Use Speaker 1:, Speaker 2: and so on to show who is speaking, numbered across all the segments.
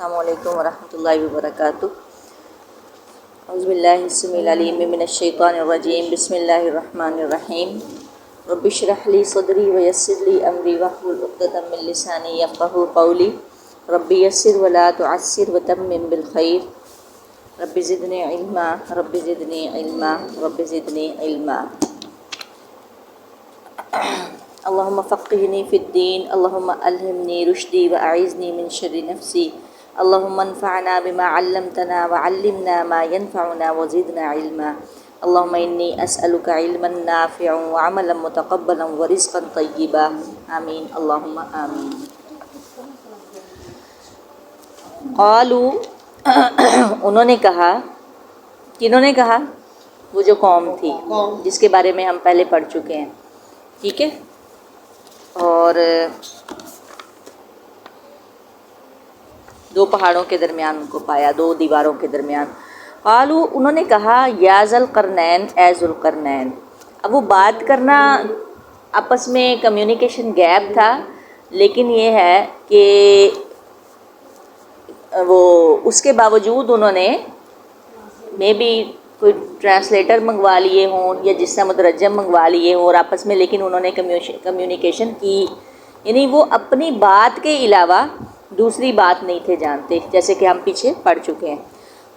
Speaker 1: السلام علیکم ورحمۃ اللہ وبرکاتہ۔ اعوذ باللہ السمیع العلیم من الشیطان الرجیم، بسم اللہ الرحمن الرحیم۔ رب اشرح لی صدری ویسر لی امری واحلل عقدۃ من لسانی یفقہوا قولی، رب یسر ولا تعسر وتمم بالخیر، رب زدنی علما رب زدنی علما رب زدنی علما۔ اللہم فقہنی فی الدین، اللہم الہمنی رشدی واعذنی من شر نفسی، اللہم انفعنا بما علمتنا وعلمنا ما ينفعنا وزدنا علما، اللہم انی اسألک علما نافعا وعملا متقبلا ورزقا طیبا، آمین اللہم آمین۔ قالوا انہوں نے کہا، کنہوں نے کہا؟ وہ جو قوم تھی جس کے بارے میں ہم پہلے پڑھ چکے ہیں، ٹھیک ہے۔ اور دو پہاڑوں کے درمیان ان کو پایا، دو دیواروں کے درمیان۔ قالوا انہوں نے کہا، یا ذا القرنین، اے ذو القرنین۔ اب وہ بات کرنا آپس میں کمیونیکیشن گیپ تھا، لیکن یہ ہے کہ وہ اس کے باوجود انہوں نے مے بی کوئی ٹرانسلیٹر منگوا لیے ہوں یا جس سے مترجم منگوا لیے ہوں اور آپس میں، لیکن انہوں نے کمیونیکیشن کی، یعنی وہ اپنی بات کے علاوہ دوسری بات نہیں تھے جانتے، جیسے کہ ہم پیچھے پڑھ چکے ہیں۔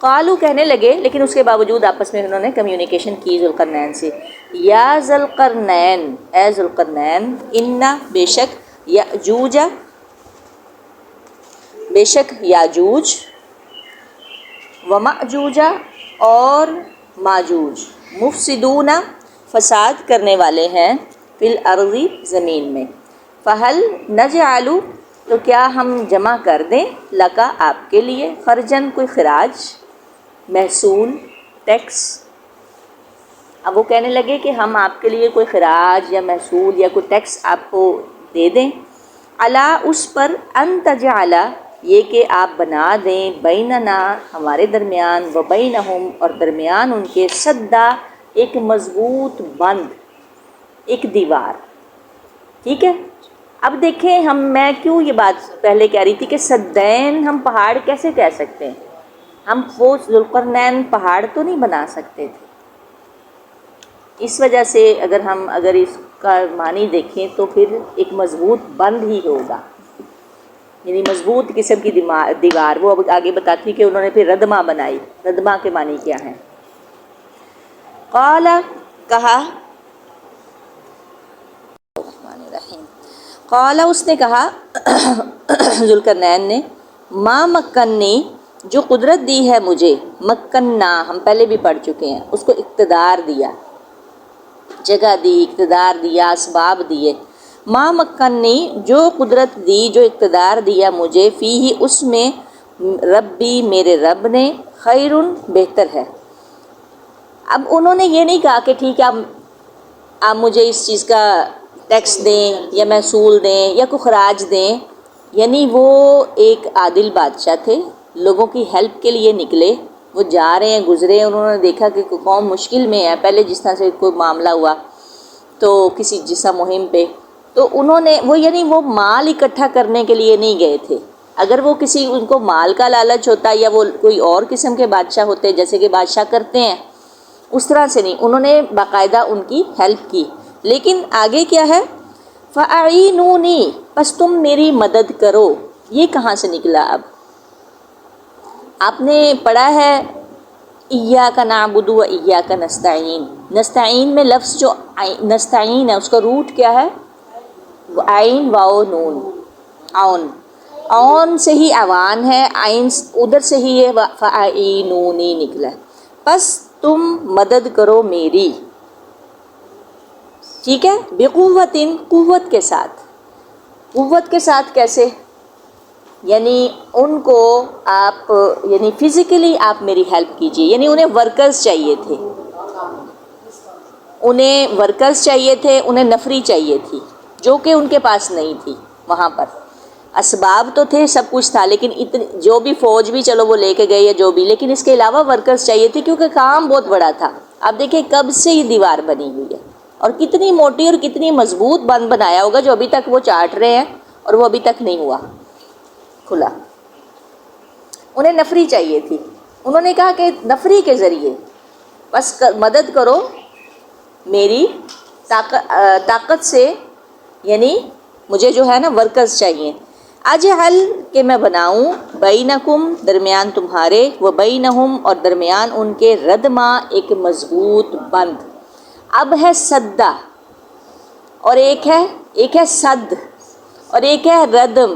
Speaker 1: قالو کہنے لگے، لیکن اس کے باوجود آپس میں انہوں نے کمیونیکیشن کی ذوالقرنین سے، یا ذوالقرنین، اے ذوالقرنین، انا بے شک، یاجوج بے شک یاجوج، وماجوج اور ماجوج، مفسدون فساد کرنے والے ہیں، فی الارض زمین میں، فہل نجعل تو کیا ہم جمع کر دیں، لکا آپ کے لیے، خرجن کوئی خراج، محصول، ٹیکس۔ اب وہ کہنے لگے کہ ہم آپ کے لیے کوئی خراج یا محصول یا کوئی ٹیکس آپ کو دے دیں، علی اس پر، ان تجعل یہ کہ آپ بنا دیں، بیننا ہمارے درمیان، و بینہم اور درمیان ان کے، سدا ایک مضبوط بند، ایک دیوار، ٹھیک ہے۔ اب دیکھیں میں کیوں یہ بات پہلے کہہ رہی تھی کہ سدین ہم پہاڑ کیسے کہہ سکتے ہیں، ہم وہ ذوالقرنین پہاڑ تو نہیں بنا سکتے تھے، اس وجہ سے اگر اس کا معنی دیکھیں تو پھر ایک مضبوط بند ہی ہوگا، یعنی مضبوط قسم کی دیوار۔ وہ اب آگے بتاتی کہ انہوں نے پھر ردمہ بنائی، ردمہ کے معنی کیا ہیں؟ قال کہا، قال اس نے کہا ذوالقرنین نے، ما مکنی جو قدرت دی ہے مجھے، مکننا ہم پہلے بھی پڑھ چکے ہیں، اس کو اقتدار دیا، جگہ دی، اقتدار دیا، اسباب دیے۔ ما مکنی جو قدرت دی، جو اقتدار دیا مجھے، فیہ اس میں، ربی میرے رب نے، خیرن بہتر ہے۔ اب انہوں نے یہ نہیں کہا کہ ٹھیک ہے آپ مجھے اس چیز کا ٹیکس دیں یا محصول دیں یا کوئی خراج دیں، یعنی وہ ایک عادل بادشاہ تھے، لوگوں کی ہیلپ کے لیے نکلے، وہ جا رہے ہیں، گزرے، انہوں نے دیکھا کہ قوم مشکل میں ہے، پہلے جس طرح سے کوئی معاملہ ہوا تو کسی جسا مہم پہ، تو انہوں نے وہ مال اکٹھا کرنے کے لیے نہیں گئے تھے۔ اگر وہ کسی ان کو مال کا لالچ ہوتا یا وہ کوئی اور قسم کے بادشاہ ہوتے جیسے کہ بادشاہ کرتے ہیں، اس طرح سے نہیں، انہوں نے باقاعدہ ان کی ہیلپ کی۔ لیکن آگے کیا ہے؟ فَأَعِینُونِی پس تم میری مدد کرو، یہ کہاں سے نکلا؟ اب آپ نے پڑھا ہے ایاک نعبد و ایاک نستعین، نستعین میں لفظ جو نستعین ہے اس کا روٹ کیا ہے؟ عین واو نون، عون، عون سے ہی عوان ہے، عین ادھر سے ہی یہ فَأَعِینُونِی نکلا، پس تم مدد کرو میری، ٹھیک ہے، بقوت، قوت کے ساتھ۔ قوت کے ساتھ کیسے؟ یعنی ان کو آپ، یعنی فزیکلی آپ میری ہیلپ کیجئے، یعنی انہیں ورکرز چاہیے تھے، انہیں نفری چاہیے تھی، جو کہ ان کے پاس نہیں تھی۔ وہاں پر اسباب تو تھے، سب کچھ تھا، لیکن جو بھی فوج بھی چلو وہ لے کے گئے یا جو بھی، لیکن اس کے علاوہ ورکرز چاہیے تھی کیونکہ کام بہت بڑا تھا۔ اب دیکھیں کب سے یہ دیوار بنی ہوئی ہے اور کتنی موٹی اور کتنی مضبوط بند بنایا ہوگا جو ابھی تک وہ چاٹ رہے ہیں اور وہ ابھی تک نہیں ہوا کھلا۔ انہیں نفری چاہیے تھی. انہوں نے کہا کہ نفری کے ذریعے بس مدد کرو میری طاقت سے، یعنی مجھے جو ہے نا ورکرز چاہیے. اجعل کہ میں بناؤں بینکم درمیان تمہارے، و بینہم اور درمیان ان کے ردما ایک مضبوط بند. اب ہے سدہ اور ایک ہے صد اور ایک ہے ردم.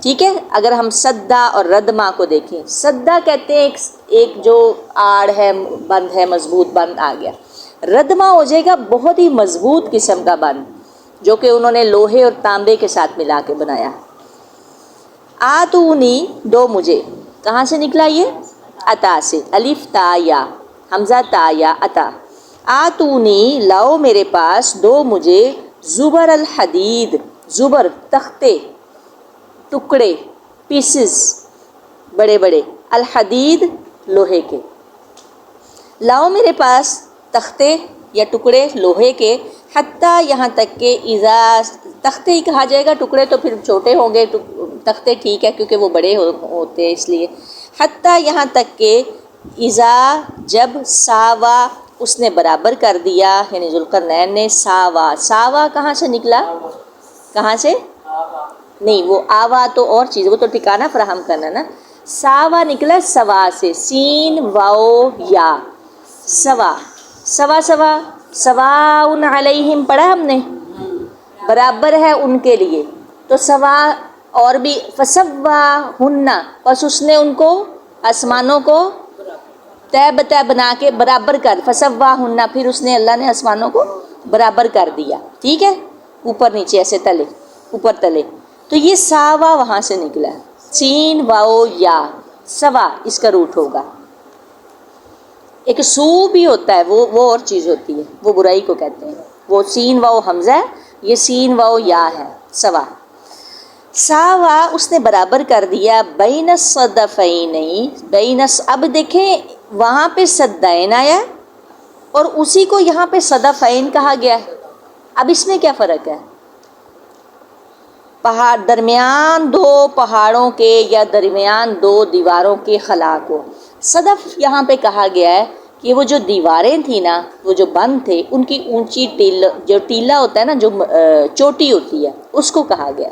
Speaker 1: ٹھیک ہے، اگر ہم سدہ اور ردما کو دیکھیں، سدہ کہتے ہیں ایک جو آڑ ہے، بند ہے، مضبوط بند آ گیا. ردما ہو جائے گا بہت ہی مضبوط قسم کا بند، جو کہ انہوں نے لوہے اور تانبے کے ساتھ ملا کے بنایا. آتونی دو مجھے، کہاں سے نکلا یہ؟ عطا سے، الف تا یا، حمزہ تا یا عطا. آتونی لاؤ میرے پاس، دو مجھے، زبر الحدید، زبر تختے، ٹکڑے، پیسز بڑے بڑے، الحدید لوہے کے. لاؤ میرے پاس تختے یا ٹکڑے لوہے کے، حتیٰ یہاں تک کہ اذا، تختے ہی کہا جائے گا، ٹکڑے تو پھر چھوٹے ہوں گے، تختے ٹھیک ہے کیونکہ وہ بڑے ہوتے ہیں اس لیے. حتیٰ یہاں تک کہ اذا جب، ساوا اس نے برابر کر دیا، یعنی ذوالقرنین نے. ساوا، ساوا کہاں سے نکلا؟ کہاں سے؟ نہیں، وہ آوا تو اور چیز، وہ تو ٹھکانہ فراہم کرنا نا. ساوا نکلا سوا سے، سین واؤ یا، سوا. سوا سوا، سواء علیہم پڑھا ہم نے، برابر ہے ان کے لیے. تو سوا اور بھی، فسواہن، پس اس نے ان کو، آسمانوں کو طے بطے بنا کے برابر کر، فسواہن، پھر اس نے، اللہ نے آسمانوں کو برابر کر دیا. ٹھیک ہے، اوپر نیچے ایسے تلے، اوپر تلے. تو یہ ساوا وہاں سے نکلا ہے، سین واؤ یا، سوا اس کا روٹ ہوگا. ایک سو بھی ہوتا ہے، وہ اور چیز ہوتی ہے، وہ برائی کو کہتے ہیں. وہ سین واؤ حمزہ ہے، یہ سین واؤ یا ہے، سوا. ساوا اس نے برابر کر دیا، بین الصدفین، بین، اب دیکھیں وہاں پہ صدین آیا اور اسی کو یہاں پہ صدفین کہا گیا ہے. اب اس میں کیا فرق ہے؟ پہاڑ، درمیان دو پہاڑوں کے یا درمیان دو دیواروں کے خلا کو. صدف یہاں پہ کہا گیا ہے کہ وہ جو دیواریں تھیں نا، وہ جو بند تھے، ان کی اونچی جو ٹیلا ہوتا ہے نا، جو چوٹی ہوتی ہے، اس کو کہا گیا.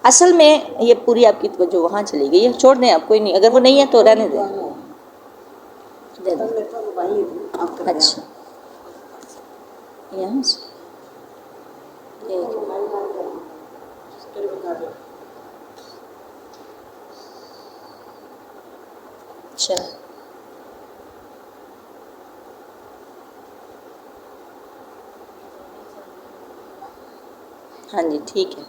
Speaker 1: اصل میں یہ پوری آپ کی توجہ وہاں چلی گئی ہے، چھوڑ دیں آپ، کوئی نہیں، اگر وہ نہیں ہے تو رہنے دیں. اچھا، یہاں سے اچھا، ہاں جی ٹھیک ہے.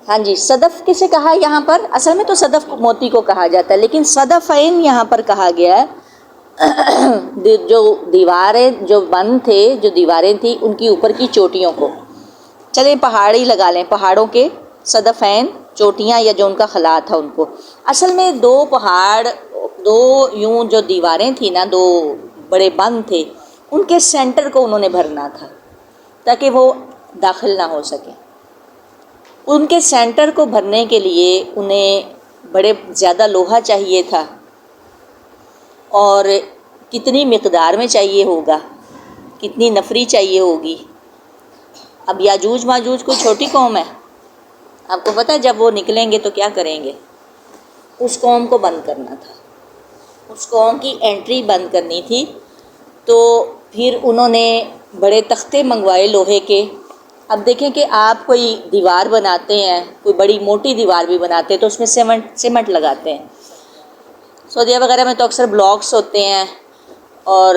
Speaker 1: ہاں جی، صدف کسے کہا ہے یہاں پر؟ اصل میں تو صدف موتی کو کہا جاتا ہے، لیکن صدفین یہاں پر کہا گیا ہے جو دیواریں، جو بند تھے، جو دیواریں تھیں، ان کی اوپر کی چوٹیوں کو. چلیں پہاڑی لگا لیں، پہاڑوں کے صدفین، چوٹیاں یا جو ان کا خلا تھا ان کو. اصل میں دو پہاڑ، دو یوں جو دیواریں تھیں نا، دو بڑے بند تھے، ان کے سینٹر کو انہوں نے بھرنا تھا تاکہ وہ داخل نہ ہو سکے. ان کے سینٹر کو بھرنے کے لیے انہیں بڑے زیادہ لوہا چاہیے تھا، اور کتنی مقدار میں چاہیے ہوگا، کتنی نفری چاہیے ہوگی. اب یاجوج ماجوج کوئی چھوٹی قوم ہے؟ آپ کو پتہ ہے جب وہ نکلیں گے تو کیا کریں گے؟ اس قوم کو بند کرنا تھا، اس قوم کی انٹری بند کرنی تھی. تو پھر انہوں نے بڑے تختے منگوائے لوہے کے. اب دیکھیں کہ آپ کوئی دیوار بناتے ہیں، کوئی بڑی موٹی دیوار بھی بناتے ہیں تو اس میں سیمنٹ لگاتے ہیں. سعودیہ وغیرہ میں تو اکثر بلاکس ہوتے ہیں، اور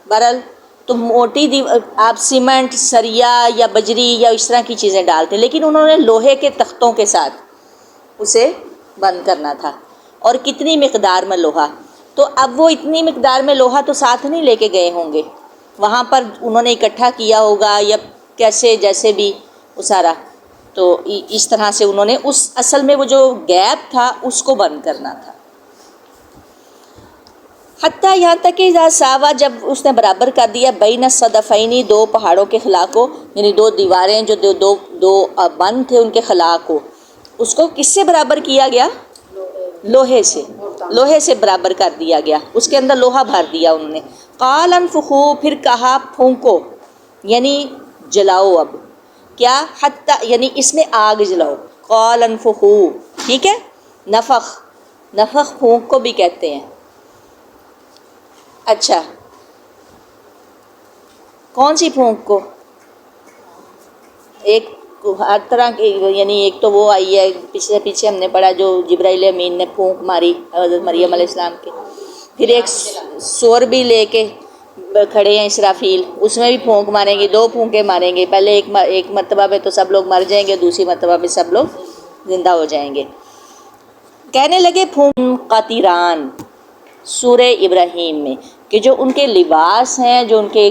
Speaker 1: بہرحال تو موٹی آپ سیمنٹ، سریا یا بجری یا اس طرح کی چیزیں ڈالتے ہیں، لیکن انہوں نے لوہے کے تختوں کے ساتھ اسے بند کرنا تھا. اور کتنی مقدار میں لوہا؟ تو اب وہ اتنی مقدار میں لوہا تو ساتھ نہیں لے کے گئے ہوں گے، وہاں پر انہوں نے اکٹھا کیا ہوگا یا کیسے، جیسے بھی وہ سارا. تو اس طرح سے انہوں نے اس، اصل میں وہ جو گیپ تھا اس کو بند کرنا تھا. حتیٰ یہاں تک کہ اذا ساوا جب اس نے برابر کر دیا بین الصدفینی دو پہاڑوں کے خلا کو، یعنی دو دیواریں جو دو بند تھے ان کے خلا کو، اس کو کس سے برابر کیا گیا؟ لوہے سے، لوہے سے برابر کر دیا گیا، اس کے اندر لوہا بھر دیا انہوں نے۔ قال انفخوا پھر کہا پھونکو، یعنی جلاؤ، اب کیا؟ حتیٰ یعنی اس میں آگ جلاؤ، قال انفخوا، ٹھیک ہے، نفخ، نفخ پھونک کو بھی کہتے ہیں۔ اچھا کون سی پھونک کو؟ ایک ہر طرح کی، یعنی ایک تو وہ آئی ہے پیچھے ہم نے پڑھا جو جبرائیل امین نے پھونک ماری حضرت مریم علیہ السلام کے، پھر ایک سور بھی لے کے کھڑے ہیں اسرافیل، اس میں بھی پھونک ماریں گے، دو پھونکیں ماریں گے، پہلے ایک مرتبہ میں تو سب لوگ مر جائیں گے، دوسری مرتبہ میں سب لوگ زندہ ہو جائیں گے۔ کہنے لگے پھونک قطیران سورہ ابراہیم میں کہ جو ان کے لباس ہیں، جو ان کے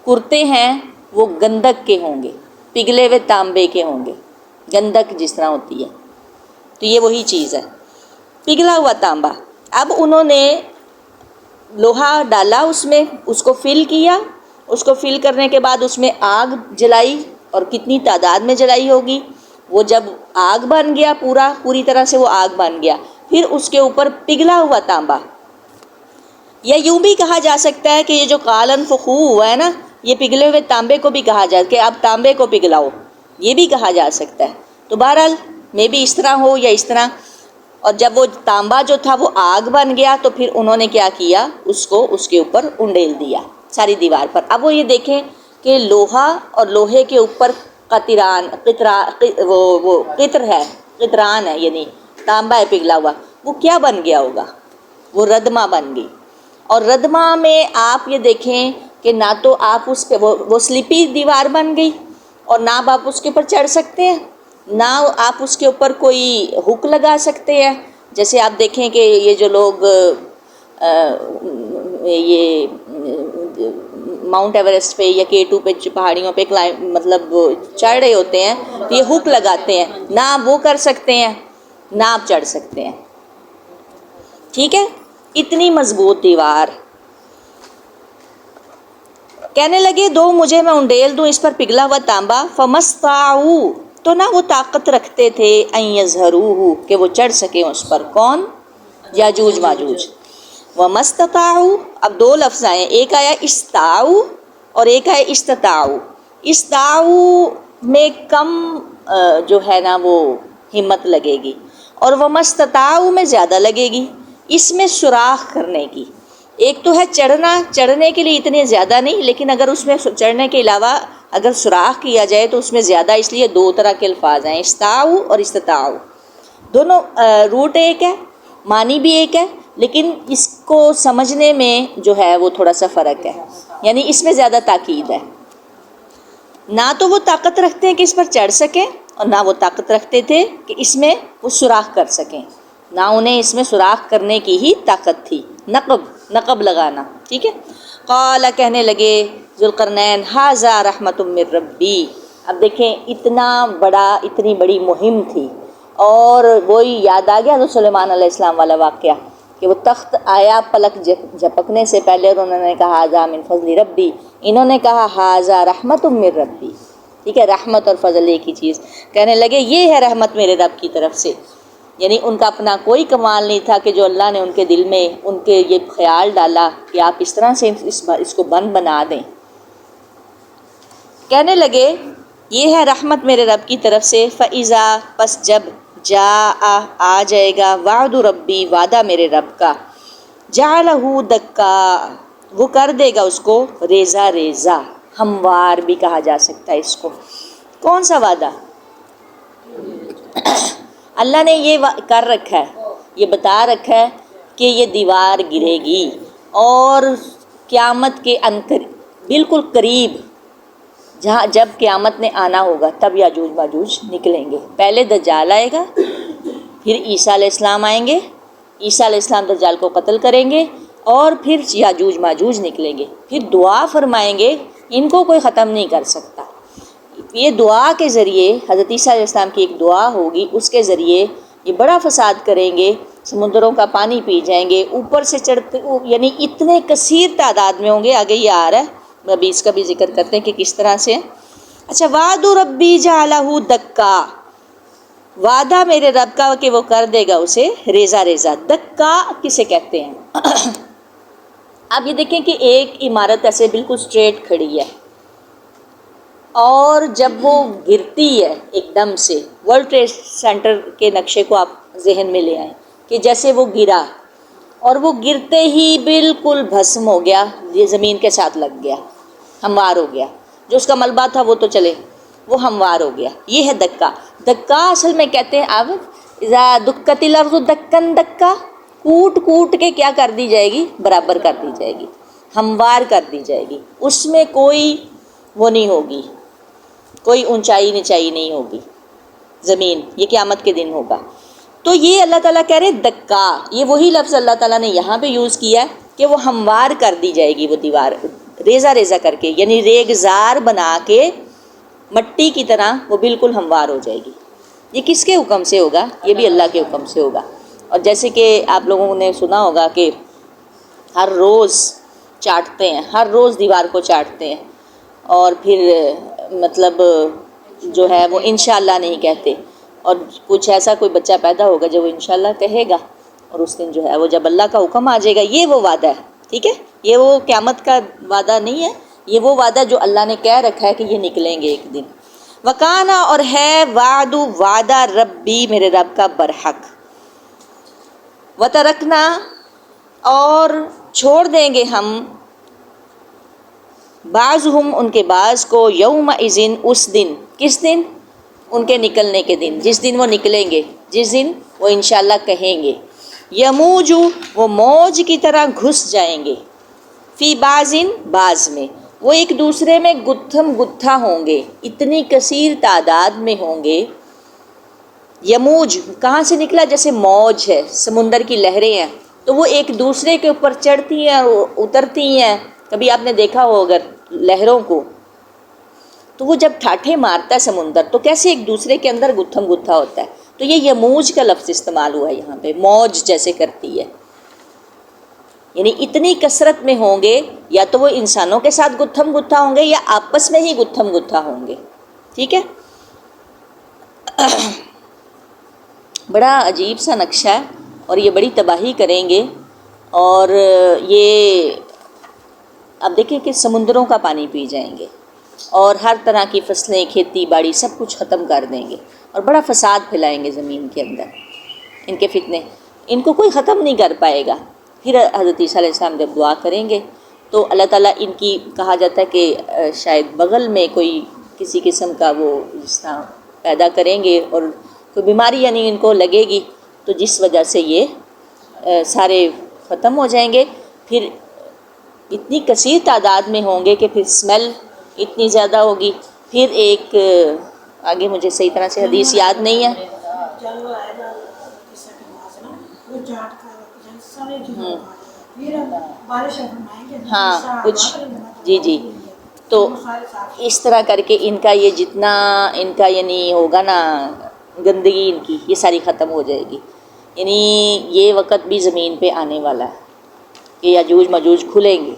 Speaker 1: کرتے ہیں وہ گندک کے ہوں گے، پگھلے ہوئے تانبے کے ہوں گے، گندک جس طرح ہوتی ہے، تو یہ وہی چیز ہے پگھلا ہوا تانبا۔ اب انہوں نے لوہا ڈالا اس میں، اس کو فل کیا، اس کو فل کرنے کے بعد اس میں آگ جلائی، اور کتنی تعداد میں جلائی ہوگی، وہ جب آگ بن گیا پوری طرح سے وہ آگ بن گیا، پھر اس کے اوپر پگھلا ہوا تانبا، یا یوں بھی کہا جا سکتا ہے کہ یہ جو قال انفخوا ہوا ہے نا، یہ پگھلے ہوئے تانبے کو بھی کہا جائے کہ اب تانبے کو پگھلاؤ، یہ بھی کہا جا سکتا ہے۔ تو بہرحال میں بھی اس طرح ہو یا اس طرح، اور جب وہ تانبا جو تھا وہ آگ بن گیا تو پھر انہوں نے کیا کیا، اس کو اس کے اوپر انڈیل دیا ساری دیوار پر۔ اب وہ یہ دیکھیں کہ لوہا اور لوہے کے اوپر قطران، وہ قطر ہے، قطران ہے، یعنی تانبا ہے پگھلا ہوا، وہ کیا بن گیا ہوگا؟ وہ ردمہ بن گئی۔ اور ردمہ میں آپ یہ دیکھیں کہ نہ تو آپ اس پہ وہ سلیپی دیوار بن گئی، اور نہ آپ اس کے اوپر چڑھ سکتے ہیں، نہ آپ اس کے اوپر کوئی ہک لگا سکتے ہیں۔ جیسے آپ دیکھیں کہ یہ جو لوگ یہ ماؤنٹ ایوریسٹ پہ یا K2 پہ پہاڑیوں پہ مطلب چڑھ رہے ہوتے ہیں تو یہ ہک لگاتے ہیں، نہ آپ وہ کر سکتے ہیں نہ آپ چڑھ سکتے ہیں، ٹھیک ہے، اتنی مضبوط دیوار۔ کہنے لگے دو مجھے میں انڈیل دوں اس پر پگھلا ہوا تانبا، فمستطاعوا تو نہ وہ طاقت رکھتے تھے ان یظہروہ کہ وہ چڑھ سکیں اس پر، کون؟ یاجوج ماجوج۔ ومستطاعوا اب دو لفظ آئے، ایک آیا استطاعوا اور ایک آیا استطاعوا۔ استطاعوا میں کم جو ہے نا وہ ہمت لگے گی، اور ومستطاعوا میں زیادہ لگے گی، اس میں سوراخ کرنے کی۔ ایک تو ہے چڑھنے کے لیے اتنے زیادہ نہیں، لیکن اگر اس میں چڑھنے کے علاوہ اگر سوراخ کیا جائے تو اس میں زیادہ، اس لیے دو طرح کے الفاظ ہیں، استطاعوا اور استطاعوا، دونوں روٹ ایک ہے، معنی بھی ایک ہے، لیکن اس کو سمجھنے میں جو ہے وہ تھوڑا سا فرق ہے، یعنی اس میں زیادہ تاکید ہے۔ نہ تو وہ طاقت رکھتے ہیں کہ اس پر چڑھ سکیں، اور نہ وہ طاقت رکھتے تھے کہ اس میں وہ سوراخ کر سکیں، نہ انہیں اس میں سوراخ کرنے کی ہی طاقت تھی، نقب لگانا، ٹھیک ہے۔ قال کہنے لگے ذوالقرنین ھذا رحمت من ربی، اب دیکھیں اتنی بڑی مہم تھی، اور وہی یاد آ گیا حضرت سلیمان علیہ السلام والا واقعہ کہ وہ تخت آیا پلک جھپکنے سے پہلے، اور انہوں نے کہا ھذا من فضل ربی، انہوں نے کہا ھذا رحمت من ربی، ٹھیک ہے، رحمت اور فضل ایک ہی چیز۔ کہنے لگے یہ ہے رحمت میرے رب کی طرف سے، یعنی ان کا اپنا کوئی کمال نہیں تھا کہ جو اللہ نے ان کے دل میں ان کے یہ خیال ڈالا کہ آپ اس طرح سے اس کو بند بنا دیں۔ کہنے لگے یہ ہے رحمت میرے رب کی طرف سے، فَإِذَا پس جب جاء آ جائے گا وعد ربی وعدہ میرے رب کا، جعلہ دکا وہ کر دے گا اس کو ریزہ ریزہ، ہموار بھی کہا جا سکتا ہے اس کو۔ کون سا وعدہ؟ اللہ نے یہ کر رکھا ہے، یہ بتا رکھا ہے کہ یہ دیوار گرے گی، اور قیامت کے بالکل قریب جب قیامت نے آنا ہوگا تب یاجوج ماجوج نکلیں گے۔ پہلے دجال آئے گا، پھر عیسیٰ علیہ السلام آئیں گے، عیسیٰ علیہ السلام دجال کو قتل کریں گے، اور پھر یاجوج ماجوج نکلیں گے۔ پھر دعا فرمائیں گے، ان کو کوئی ختم نہیں کر سکتا۔ یہ دعا کے ذریعے حضرت عیسیٰ علیہ السلام کی ایک دعا ہوگی، اس کے ذریعے یہ بڑا فساد کریں گے، سمندروں کا پانی پی جائیں گے، اوپر سے چڑھتے یعنی اتنے کثیر تعداد میں ہوں گے. آگے یہ آ رہا ہے، ابھی اس کا بھی ذکر کرتے ہیں کہ کس طرح سے. اچھا، وعد ربی جعلہ دکا، وعدہ میرے رب کا کہ وہ کر دے گا اسے ریزہ ریزہ. دکا کسے کہتے ہیں؟ آپ یہ دیکھیں کہ ایک عمارت ایسے بالکل اسٹریٹ کھڑی ہے اور جب وہ گرتی ہے ایک دم سے، ورلڈ ٹریڈ سینٹر کے نقشے کو آپ ذہن میں لے آئیں کہ جیسے وہ گرا اور وہ گرتے ہی بالکل بھسم ہو گیا، یہ زمین کے ساتھ لگ گیا، ہموار ہو گیا. جو اس کا ملبہ تھا وہ تو چلے، وہ ہموار ہو گیا. یہ ہے دکا. دکا اصل میں کہتے ہیں اب اذا دکت الارض دکن دکا، کوٹ کوٹ کے کیا کر دی جائے گی؟ برابر کر دی جائے گی، ہموار کر دی جائے گی. اس میں کوئی وہ نہیں ہوگی، کوئی اونچائی نچائی نہیں ہوگی زمین. یہ قیامت کے دن ہوگا. تو یہ اللہ تعالیٰ کہہ رہے دکا، یہ وہی لفظ اللہ تعالیٰ نے یہاں پہ یوز کیا ہے کہ وہ ہموار کر دی جائے گی، وہ دیوار ریزہ ریزہ کر کے، یعنی ریگزار بنا کے مٹی کی طرح وہ بالکل ہموار ہو جائے گی. یہ کس کے حکم سے ہوگا؟ یہ بھی اللہ کے حکم سے ہوگا. اور جیسے کہ آپ لوگوں نے سنا ہوگا کہ ہر روز چاٹتے ہیں، ہر روز دیوار کو چاٹتے ہیں اور پھر مطلب جو ہے وہ انشاءاللہ نہیں کہتے. اور کچھ ایسا کوئی بچہ پیدا ہوگا جو وہ انشاءاللہ کہے گا، اور اس دن جو ہے وہ جب اللہ کا حکم آ جائے گا. یہ وہ وعدہ ہے، ٹھیک ہے؟ یہ وہ قیامت کا وعدہ نہیں ہے، یہ وہ وعدہ جو اللہ نے کہہ رکھا ہے کہ یہ نکلیں گے ایک دن. وکانا، اور ہے وعد وعدہ ربی میرے رب کا برحق. وترکنا، اور چھوڑ دیں گے ہم بعضہم ان کے بعض کو یومئذ اس دن. کس دن؟ ان کے نکلنے کے دن، جس دن وہ نکلیں گے، جس دن وہ انشاءاللہ کہیں گے. یموجو، وہ موج کی طرح گھس جائیں گے. فی بعضن، بعض میں، وہ ایک دوسرے میں گتھم گتھا ہوں گے، اتنی کثیر تعداد میں ہوں گے. یموج کہاں سے نکلا؟ جیسے موج ہے، سمندر کی لہریں ہیں تو وہ ایک دوسرے کے اوپر چڑھتی ہیں اور اترتی ہیں. کبھی آپ نے دیکھا ہو اگر لہروں کو، تو وہ جب ٹھاٹھے مارتا ہے سمندر تو کیسے ایک دوسرے کے اندر گتھم گتھا ہوتا ہے. تو یہ یموج کا لفظ استعمال ہوا ہے یہاں پہ، موج جیسے کرتی ہے. یعنی اتنی کثرت میں ہوں گے، یا تو وہ انسانوں کے ساتھ گتھم گتھا ہوں گے یا آپس میں ہی گتھم گتھا ہوں گے. ٹھیک ہے؟ بڑا عجیب سا نقشہ ہے اور یہ بڑی تباہی کریں گے. اور یہ اب دیکھیں کہ سمندروں کا پانی پی جائیں گے اور ہر طرح کی فصلیں، کھیتی باڑی سب کچھ ختم کر دیں گے اور بڑا فساد پھیلائیں گے زمین کے اندر. ان کے فتنے ان کو کوئی ختم نہیں کر پائے گا. پھر حضرت عیسیٰ علیہ السلام جب دعا کریں گے تو اللہ تعالیٰ ان کی، کہا جاتا ہے کہ شاید بغل میں کوئی کسی قسم کا وہ جس طرح پیدا کریں گے اور کوئی بیماری یعنی ان کو لگے گی، تو جس وجہ سے یہ سارے ختم ہو جائیں گے. پھر اتنی کثیر تعداد میں ہوں گے کہ پھر اسمیل اتنی زیادہ ہوگی. پھر ایک آگے مجھے صحیح طرح سے حدیث یاد نہیں ہے. ہاں کچھ جی تو اس طرح کر کے ان کا یہ جتنا ان کا یعنی ہوگا نا گندگی، ان کی یہ ساری ختم ہو جائے گی. یعنی یہ وقت بھی زمین پہ آنے والا ہے کہ یاجوج ماجوج کھلیں گے.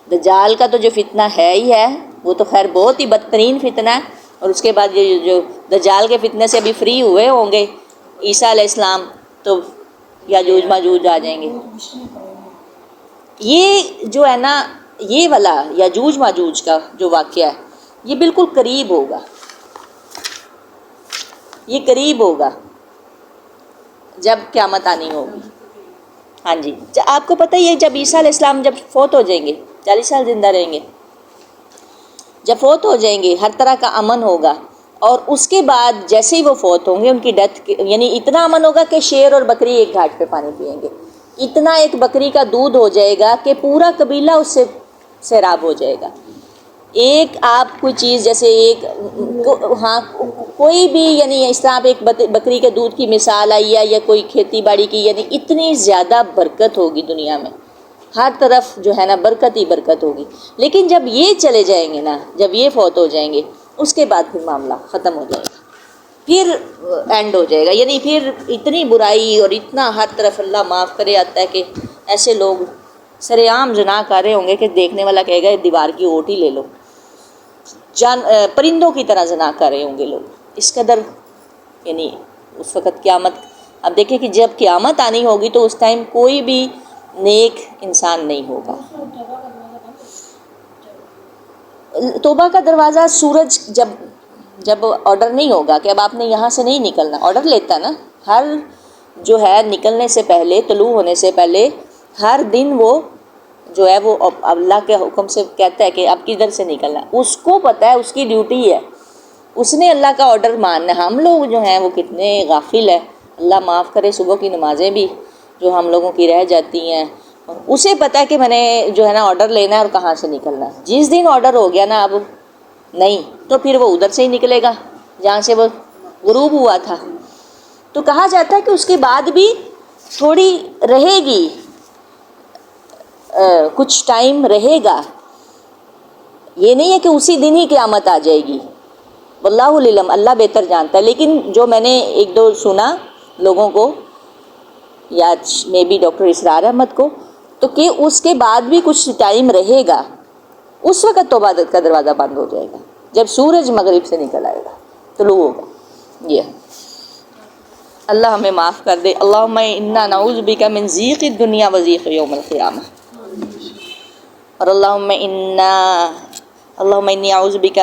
Speaker 1: دجال کا تو جو فتنہ ہے ہی ہے وہ تو خیر بہت ہی بدترین فتنہ ہے. اور اس کے بعد یہ جو دجال کے فتنے سے ابھی فری ہوئے ہوں گے عیسیٰ علیہ السلام، تو یاجوج ماجوج آ جائیں گے. یہ جو ہے نا، یہ والا یاجوج ماجوج کا جو واقعہ ہے یہ بالکل قریب ہوگا، یہ قریب ہوگا جب قیامت آنی ہوگی. ہاں جی، آپ کو پتہ ہی ہے جب عیسیٰ علیہ السلام جب فوت ہو جائیں گے، 40 سال زندہ رہیں گے، جب فوت ہو جائیں گے ہر طرح کا امن ہوگا. اور اس کے بعد جیسے ہی وہ فوت ہوں گے ان کی ڈیتھ یعنی اتنا امن ہوگا کہ شیر اور بکری ایک گھاٹ پہ پانی پئیں گے. اتنا ایک بکری کا دودھ ہو جائے گا کہ پورا قبیلہ اس سے سیراب ہو جائے گا. ایک آپ کوئی چیز جیسے ایک ہاں کوئی بھی یعنی اس طرح آپ ایک بکری کے دودھ کی مثال آئی ہے یا کوئی کھیتی باڑی کی، یعنی اتنی زیادہ برکت ہوگی دنیا میں، ہر طرف جو ہے نا برکت ہی برکت ہوگی. لیکن جب یہ چلے جائیں گے نا، جب یہ فوت ہو جائیں گے، اس کے بعد پھر معاملہ ختم ہو جائے گا. پھر اینڈ ہو جائے گا. یعنی پھر اتنی برائی اور اتنا ہر طرف اللہ معاف کرے آتا ہے کہ ایسے لوگ سر عام زنا کر رہے ہوں گے کہ دیکھنے والا کہے گا دیوار کی اوٹ ہی لے لو. پرندوں کی طرح زنا کر رہے ہوں گے لوگ. اس قدر یعنی اس وقت قیامت. اب دیکھیں کہ جب قیامت آنی ہوگی تو اس ٹائم کوئی بھی نیک انسان نہیں ہوگا. توبہ کا دروازہ سورج جب آرڈر نہیں ہوگا کہ اب آپ نے یہاں سے نہیں نکلنا. آرڈر لیتا نا ہر جو ہے نکلنے سے پہلے، طلوع ہونے سے پہلے ہر دن وہ جو ہے وہ اللہ کے حکم سے کہتا ہے کہ اب کدھر سے نکلنا. اس کو پتہ ہے، اس کی ڈیوٹی ہے، اس نے اللہ کا آرڈر ماننا ہے. ہم لوگ جو ہیں وہ کتنے غافل ہیں. اللہ معاف کرے. صبح کی نمازیں بھی جو ہم لوگوں کی رہ جاتی ہیں، اسے پتہ ہے کہ میں نے جو ہے نا آرڈر لینا ہے اور کہاں سے نکلنا ہے. جس دن آرڈر ہو گیا نا اب نہیں، تو پھر وہ ادھر سے ہی نکلے گا جہاں سے وہ غروب ہوا تھا. تو کہا جاتا ہے کہ اس کے بعد بھی تھوڑی رہے گی، کچھ ٹائم رہے گا. یہ نہیں ہے کہ اسی دن ہی قیامت آ جائے گی. واللہ علم، اللہ بہتر جانتا ہے. لیکن جو میں نے ایک دو سنا لوگوں کو، یا میں بھی ڈاکٹر اسرار احمد کو، تو کہ اس کے بعد بھی کچھ ٹائم رہے گا. اس وقت توبہ کا دروازہ بند ہو جائے گا جب سورج مغرب سے نکل آئے گا، طلوع ہوگا. یہ اللہ ہمیں معاف کر دے. اللہم انا نعوذ بک من ضیق الدنیا و ضیق یوم القیامہ. اور اللہم انی اعوذ بک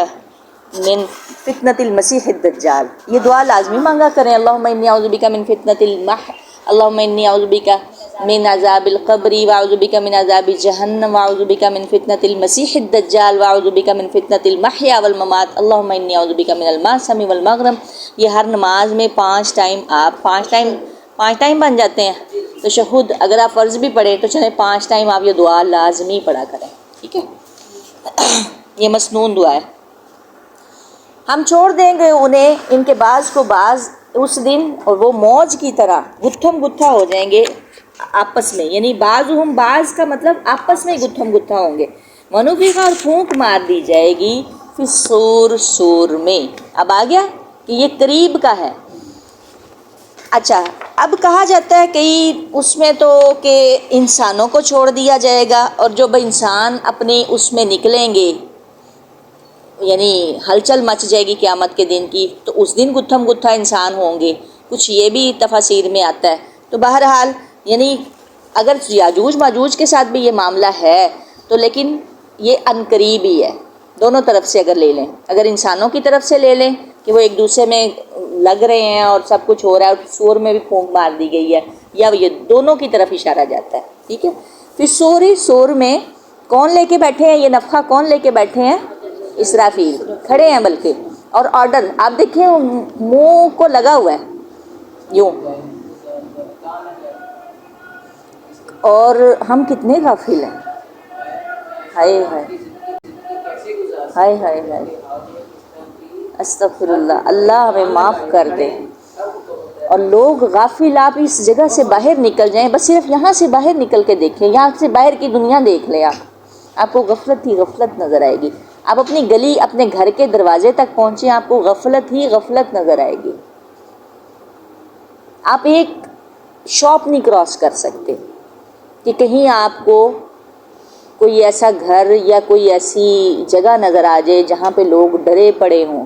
Speaker 1: من فتنة المسیح الدجال. یہ دعا لازمی مانگا کریں. اللہم انی اعوذ بک من فتنة اللہم انی اعوذ بک من عذاب القبر واعوذ بک من عذاب جہنم واعوذ بک من فتنة المسیح الدجال واعوذ بک من فتنة المحیا والممات. اللہم انی اعوذ بک من المأثم والمغرم. یہ ہر نماز میں 5 ٹائم آپ 5 ٹائم بن جاتے ہیں. تشہد اگر آپ فرض بھی پڑھیں تو چلیں 5 ٹائم آپ یہ دعا لازمی پڑھا کریں. ٹھیک ہے، یہ مسنون دعا ہے. ہم چھوڑ دیں گے انہیں، ان کے بعض کو بعض اس دن، اور وہ موج کی طرح گتھم گتھا ہو جائیں گے آپس میں. یعنی بعضهم بعض کا مطلب آپس میں گتھم گتھا ہوں گے. ونفخ، اور پھونک مار دی جائے گی، فی الصور، سور میں. اب آ گیا کہ یہ قریب کا ہے. اچھا، اب کہا جاتا ہے کہ اس میں تو کہ انسانوں کو چھوڑ دیا جائے گا، اور جب انسان اپنے اس میں نکلیں گے یعنی ہلچل مچ جائے گی قیامت کے دن کی، تو اس دن گتھم گتھا انسان ہوں گے. کچھ یہ بھی تفاسیر میں آتا ہے. تو بہرحال یعنی اگر یاجوج ماجوج کے ساتھ بھی یہ معاملہ ہے تو لیکن یہ عنقریب ہی ہے. دونوں طرف سے اگر لے لیں، اگر انسانوں کی طرف سے لے لیں کہ وہ ایک دوسرے میں لگ رہے ہیں اور سب کچھ ہو رہا ہے، اور سور میں بھی پھونک مار دی گئی ہے، یا یہ دونوں کی طرف اشارہ جاتا ہے. ٹھیک ہے. پھر سور میں کون لے کے بیٹھے ہیں؟ یہ نفخہ کون لے کے بیٹھے ہیں؟ اسرافیل کھڑے ہیں بلکہ. اور آرڈر آپ دیکھیں منہ کو لگا ہوا ہے یوں. اور ہم کتنے غافل ہیں. ہائے ہائے ہائے ہائے ہائے، استغفر اللہ. اللہ ہمیں معاف کر دے. اور لوگ غافل، آپ اس جگہ سے باہر نکل جائیں، بس صرف یہاں سے باہر نکل کے دیکھیں، یہاں سے باہر کی دنیا دیکھ لیں. آپ کو غفلت ہی غفلت نظر آئے گی. آپ اپنی گلی، اپنے گھر کے دروازے تک پہنچیں، آپ کو غفلت ہی غفلت نظر آئے گی. آپ ایک شاپ نہیں کراس کر سکتے کہ کہیں آپ کو کوئی ایسا گھر یا کوئی ایسی جگہ نظر آ جائے جہاں پہ لوگ ڈرے پڑے ہوں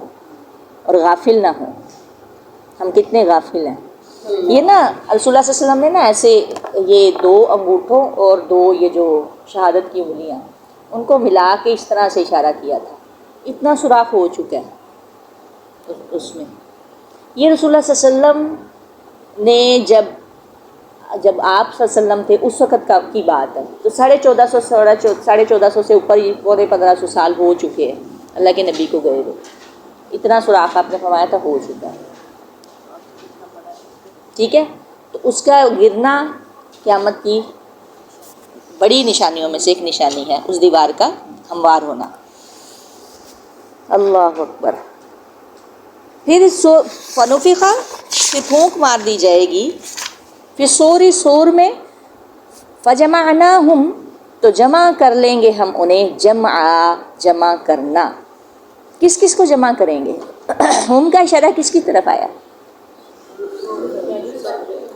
Speaker 1: اور غافل نہ ہوں. ہم کتنے غافل ہیں. یہ نا رسول اللہ صلی اللہ علیہ وسلم نے نا ایسے یہ 2 انگوٹھوں اور 2 یہ جو شہادت کی انگلیاں، ان کو ملا کے اس طرح سے اشارہ کیا تھا. اتنا سوراخ ہو چکا ہے اس میں. یہ رسول اللہ صلی اللہ علیہ وسلم نے جب آپ صلی اللہ علیہ وسلم تھے اس وقت کی بات ہے، تو 1450 سے اوپر 1500 سال ہو چکے ہیں اللہ کے نبی کو گئے ہوئے. اتنا سوراخ آپ نے فرمایا تھا ہو چکا ہے. ٹھیک ہے. تو اس کا گرنا قیامت کی بڑی نشانیوں میں سے ایک نشانی ہے، اس دیوار کا ہموار ہونا. اللہ اکبر. پھر فنفخہ، پھر پھونک مار دی جائے گی، پھر سور میں فجمعناہم، تو جمع کر لیں گے ہم انہیں. جمع کرنا. کس کس کو جمع کریں گے؟ ہم کا اشارہ کس کی طرف آیا؟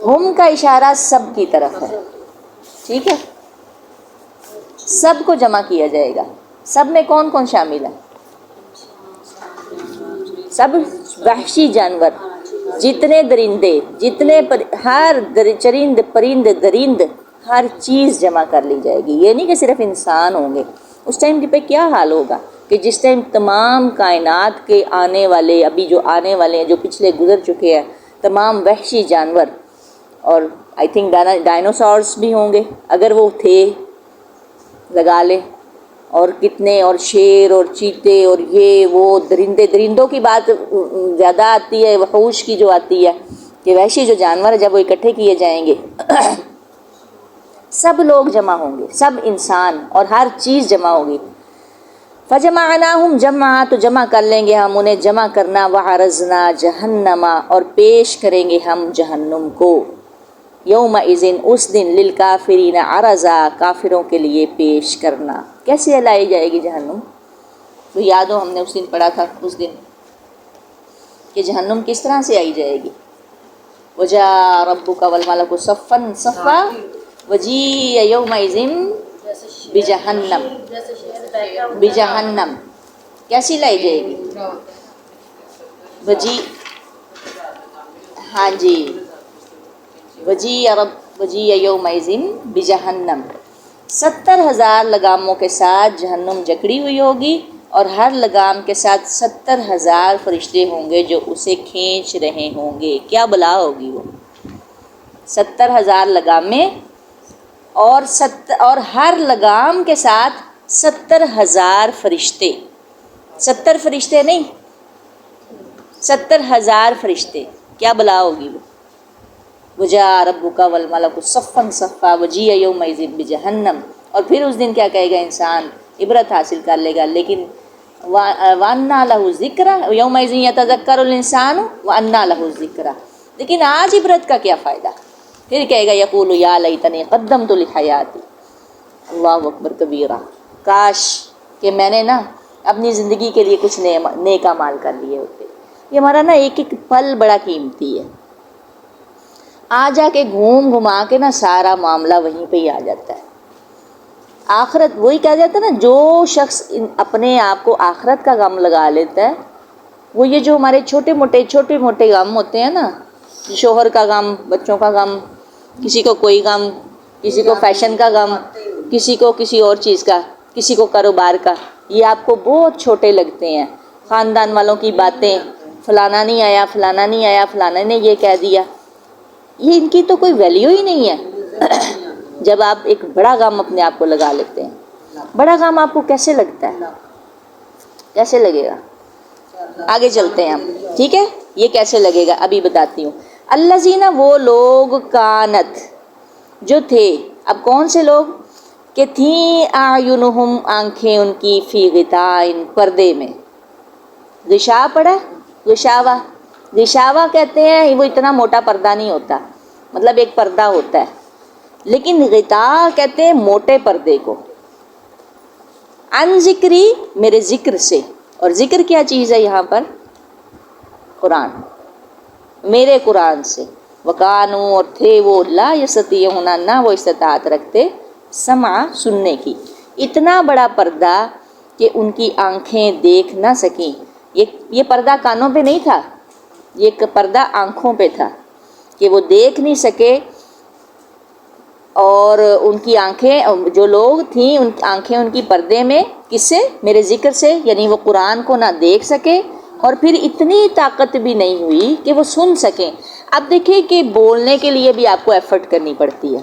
Speaker 1: ہم کا اشارہ سب کی طرف ہے، ٹھیک ہے، سب کو جمع کیا جائے گا۔ سب میں کون کون شامل ہے؟ سب وحشی جانور، جتنے درندے، جتنے ہر چرند پرند درند، ہر چیز جمع کر لی جائے گی۔ یہ نہیں کہ صرف انسان ہوں گے۔ اس ٹائم پہ کیا حال ہوگا کہ جس ٹائم تمام کائنات کے آنے والے، ابھی جو آنے والے ہیں، جو پچھلے گزر چکے ہیں، تمام وحشی جانور، اور آئی تھنک ڈائنوسارس بھی ہوں گے اگر وہ تھے، لگا لے، اور کتنے، اور شیر اور چیتے اور یہ وہ درندوں کی بات زیادہ آتی ہے، وحوش کی جو آتی ہے کہ وحشی جو جانور جب وہ اکٹھے کیے جائیں گے سب لوگ جمع ہوں گے، سب انسان اور ہر چیز جمع ہوگی۔ فجمعناہم جمعا، تو جمع کر لیں گے ہم انہیں جمع کرنا، وعرضنا جہنم، اور پیش کریں گے ہم جہنم کو، یومئذ اس دن، للکافرین عرضا، کافروں کے لیے پیش کرنا۔ کیسے لائی جائے گی جہنم؟ تو یاد ہو ہم نے اس دن پڑھا تھا، اس دن کہ جہنم کس طرح سے آئی جائے گی؟ وجاء ربک والملک صفا صفا وجیء یومئذ بجہنم، کیسی لائی جائے گی؟ ہاں جی، وجیء یومئذ بجہنم، 70,000 لگاموں کے ساتھ جہنم جکڑی ہوئی ہوگی، اور ہر لگام کے ساتھ 70,000 فرشتے ہوں گے جو اسے کھینچ رہے ہوں گے۔ کیا بلا ہوگی وہ؟ 70,000 لگامیں، اور ہر لگام کے ساتھ 70,000 فرشتے، 70 فرشتے نہیں، 70,000 فرشتے، کیا بلا ہوگی وہ؟ وجاء ربک والملک صفا صفا وجیء یومئذ بجہنم، اور پھر اس دن کیا کہے گا انسان؟ عبرت حاصل کر لے گا، لیکن وَأَنَّىٰ لَهُ الذِّكْرَىٰ یومئذ یتذکر الانسان وَأَنَّىٰ لَهُ الذِّكْرَىٰ، لیکن آج عبرت کا کیا فائدہ؟ پھر کہے گا یقول یا لیتنی قدمت لحیاتی، اللہ اکبر کبیرہ، کاش کہ میں نے نا اپنی زندگی کے لیے کچھ نیک اعمال کر لیے ہوتے۔ یہ ہمارا نا ایک ایک پل بڑا قیمتی ہے، آ جا کے گھوم گھما کے نا سارا معاملہ وہیں پہ ہی آ جاتا ہے۔ آخرت، وہی کہا جاتا ہے نا، جو شخص اپنے آپ کو آخرت کا غم لگا لیتا ہے، وہ یہ جو ہمارے چھوٹے موٹے غم ہوتے ہیں نا، شوہر کا غم، بچوں کا غم، کسی کو کوئی غم، کسی کو فیشن کا غم، کسی کو کسی اور چیز کا، کسی کو کاروبار کا، یہ آپ کو بہت چھوٹے لگتے ہیں۔ خاندان والوں کی باتیں، فلانا نہیں آیا، فلانا نہیں آیا، فلانا نے یہ کہہ دیا، یہ ان کی تو کوئی ویلیو ہی نہیں ہے۔ جب آپ ایک بڑا غم اپنے آپ کو لگا لیتے ہیں، بڑا غم آپ کو کیسے لگتا ہے؟ کیسے لگے گا؟ آگے چلتے ہیں ہم، ٹھیک ہے، یہ کیسے لگے گا ابھی بتاتی ہوں۔ الذین، وہ لوگ، کانت، جو تھے، اب کون سے لوگ؟ کہ تھیں، اعینہم، آنکھیں ان کی، فی غطاء، پردے میں۔ غشاء پڑا، غشاوہ، غشاوہ کہتے ہیں، وہ اتنا موٹا پردہ نہیں ہوتا، مطلب ایک پردہ ہوتا ہے، لیکن غطاء کہتے ہیں موٹے پردے کو۔ عن ذکری، میرے ذکر سے، اور ذکر کیا چیز ہے یہاں پر؟ قرآن، میرے قرآن سے۔ وکانو، اور تھے وہ، لا یستطیعون، نہ وہ استطاعت رکھتے، سمع، سننے کی، اتنا بڑا پردہ کہ ان کی آنکھیں دیکھ نہ سکیں۔ یہ پردہ کانوں پہ نہیں تھا، یہ پردہ آنکھوں پہ تھا کہ وہ دیکھ نہیں سکے، اور ان کی آنکھیں، جو لوگ تھیں ان آنکھیں ان کی پردے میں، کس سے؟ میرے ذکر سے، یعنی وہ قرآن کو نہ دیکھ سکے، اور پھر اتنی طاقت بھی نہیں ہوئی کہ وہ سن سکیں۔ اب دیکھیں کہ بولنے کے لیے بھی آپ کو ایفرٹ کرنی پڑتی ہے،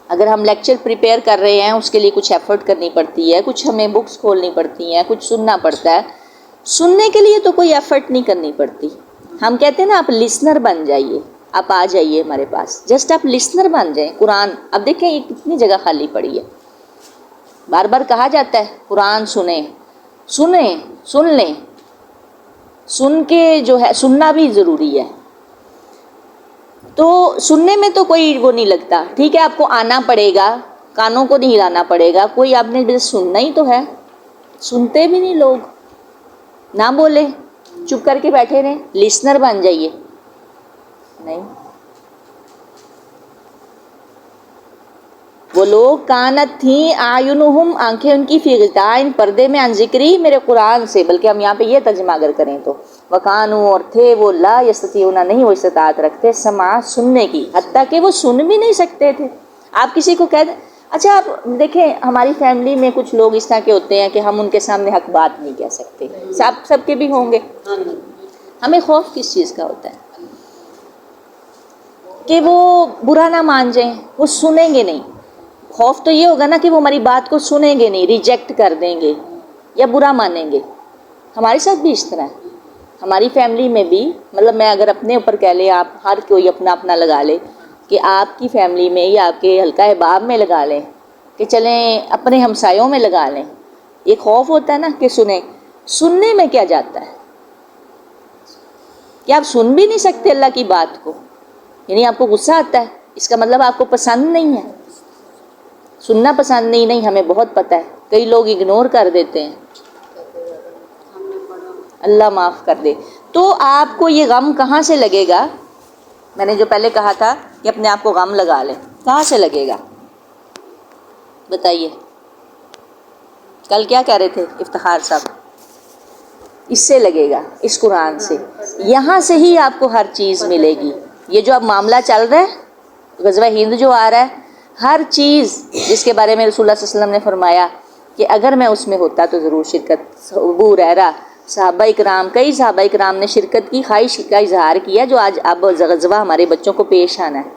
Speaker 1: اگر ہم لیکچر پریپیئر کر رہے ہیں اس کے لیے کچھ ایفرٹ کرنی پڑتی ہے، کچھ ہمیں بکس کھولنی پڑتی ہیں، کچھ سننا پڑتا ہے۔ سننے کے لیے تو کوئی ایفرٹ نہیں کرنی پڑتی، ہم کہتے ہیں نا آپ لسنر بن جائیے، آپ آ جائیے ہمارے پاس، جسٹ آپ لسنر بن جائیں قرآن۔ اب دیکھیں یہ کتنی جگہ خالی پڑی ہے، بار بار کہا جاتا ہے قرآن سنیں، سن لیں، سن کے جو ہے سننا بھی ضروری ہے۔ تو سننے میں تو کوئی وہ نہیں لگتا، ٹھیک ہے، آپ کو آنا پڑے گا، کانوں کو نہیں ہلانا پڑے گا، کوئی آپ نے بس سننا ہی تو ہے، سنتے بھی نہیں لوگ۔ نہ بولے، چپ کر کے بیٹھے رہیں، لسنر بن جائیے، نہیں۔ وہ لوگ کانت تھیں اعینہم، آنکھیں ان کی، فی غطاء، پردے میں، عن ذکری، میرے قرآن سے، بلکہ ہم یہاں پہ یہ ترجمہ اگر کریں تو وکانو، اور تھے وہ، لا یستطیعون، نہیں وہ استطاعت رکھتے، سمع، سننے کی، حتیٰ کہ وہ سن بھی نہیں سکتے تھے۔ آپ کسی کو کہہ دیں، اچھا آپ دیکھیں ہماری فیملی میں کچھ لوگ اس طرح کے ہوتے ہیں کہ ہم ان کے سامنے حق بات نہیں کہہ سکتے، سب کے بھی ہوں گے، ہمیں خوف کس چیز کا ہوتا ہے؟ کہ وہ برا نہ مان جائیں، وہ سنیں گے نہیں۔ خوف تو یہ ہوگا نا کہ وہ ہماری بات کو سنیں گے نہیں، ریجیکٹ کر دیں گے یا برا مانیں گے۔ ہمارے ساتھ بھی اس طرح ہے، ہماری فیملی میں بھی، مطلب میں اگر اپنے اوپر کہہ لیں، آپ ہر کوئی اپنا اپنا لگا لے کہ آپ کی فیملی میں یا آپ کے حلقہ احباب میں لگا لیں، کہ چلیں اپنے ہمسایوں میں لگا لیں، یہ خوف ہوتا ہے نا کہ سنیں۔ سننے میں کیا جاتا ہے کہ آپ سن بھی نہیں سکتے اللہ کی بات کو، یعنی آپ کو غصہ آتا ہے، اس کا مطلب آپ کو پسند نہیں ہے، سننا پسند نہیں، ہمیں بہت پتہ ہے، کئی لوگ اگنور کر دیتے ہیں، اللہ معاف کر دے۔ تو آپ کو یہ غم کہاں سے لگے گا؟ میں نے جو پہلے کہا تھا کہ اپنے آپ کو غم لگا لیں، کہاں سے لگے گا بتائیے؟ کل کیا کہہ رہے تھے افتخار صاحب؟ اس سے لگے گا، اس قرآن سے، یہاں سے ہی آپ کو ہر چیز ملے گی۔ یہ جو اب معاملہ چل رہا ہے، غزوہ ہند جو آ رہا ہے، ہر چیز جس کے بارے میں رسول اللہ صلی اللہ علیہ وسلم نے فرمایا کہ اگر میں اس میں ہوتا تو ضرور شرکت، ابو ہریرہ، صحابہ اکرام، کئی صحابہ اکرام نے شرکت کی، خواہش کا اظہار کیا، جو آج اب غزوہ ہمارے بچوں کو پیش آنا ہے۔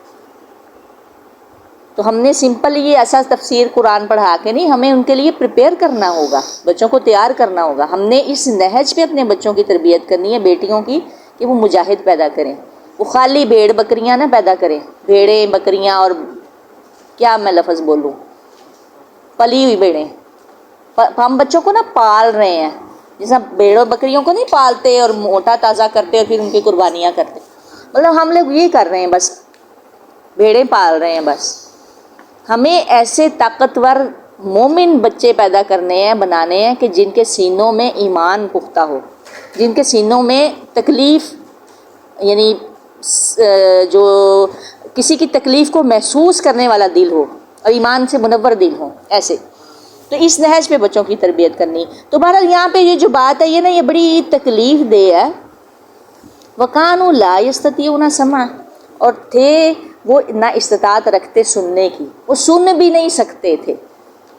Speaker 1: تو ہم نے سمپل یہ ایسا تفسیر قرآن پڑھا کے نہیں، ہمیں ان کے لیے پریپیئر کرنا ہوگا، بچوں کو تیار کرنا ہوگا، ہم نے اس نہج پہ اپنے بچوں کی تربیت کرنی ہے، بیٹیوں کی، کہ وہ مجاہد پیدا کریں، وہ خالی بھیڑ بکریاں نہ پیدا کریں، بھیڑیں بکریاں اور کیا میں لفظ بولوں، پلی ہوئی بھیڑیں، ہم بچوں کو نا پال رہے ہیں، جیسا بھیڑوں بکریوں کو نہیں پالتے اور موٹا تازہ کرتے اور پھر ان کی قربانیاں کرتے، مطلب ہم لوگ یہ کر رہے ہیں، بس بھیڑیں پال رہے ہیں۔ بس ہمیں ایسے طاقتور مومن بچے پیدا کرنے ہیں، بنانے ہیں، کہ جن کے سینوں میں ایمان پختہ ہو، جن کے سینوں میں تکلیف، یعنی جو کسی کی تکلیف کو محسوس کرنے والا دل ہو اور ایمان سے منور دل ہو، ایسے۔ تو اس نہج پہ بچوں کی تربیت کرنی۔ تو بہرحال یہاں پہ یہ جو بات ہے یہ نا، یہ بڑی تکلیف دہ ہے۔ وَكَانُوا لَا يَسْتَطِيعُونَ سَمْعًا، اور تھے وہ نہ استطاعت رکھتے سننے کی، وہ سن بھی نہیں سکتے تھے۔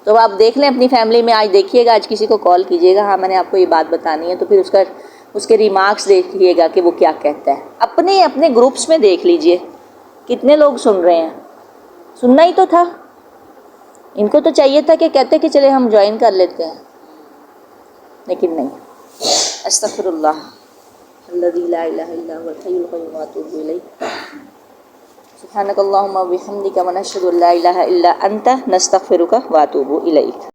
Speaker 1: تو آپ دیکھ لیں اپنی فیملی میں، آج دیکھیے گا، آج کسی کو کال کیجیے گا، ہاں میں نے آپ کو یہ بات بتانی ہے، تو پھر اس کے ریمارکس دیکھیے گا کہ وہ کیا کہتا ہے، اپنے گروپس میں دیکھ لیجئے کتنے لوگ سن رہے ہیں۔ سننا ہی تو تھا، ان کو تو چاہیے تھا کہ کہتے کہ چلے ہم جوائن کر لیتے ہیں، لیکن نہیں۔ استغفر اللہ الذی لا الہ الا هو الحی القیوم واتوب الیہ۔ سبحانک اللہم وبحمدک ونشہد ان لا الہ الا انت نستغفرک واتوب الیک۔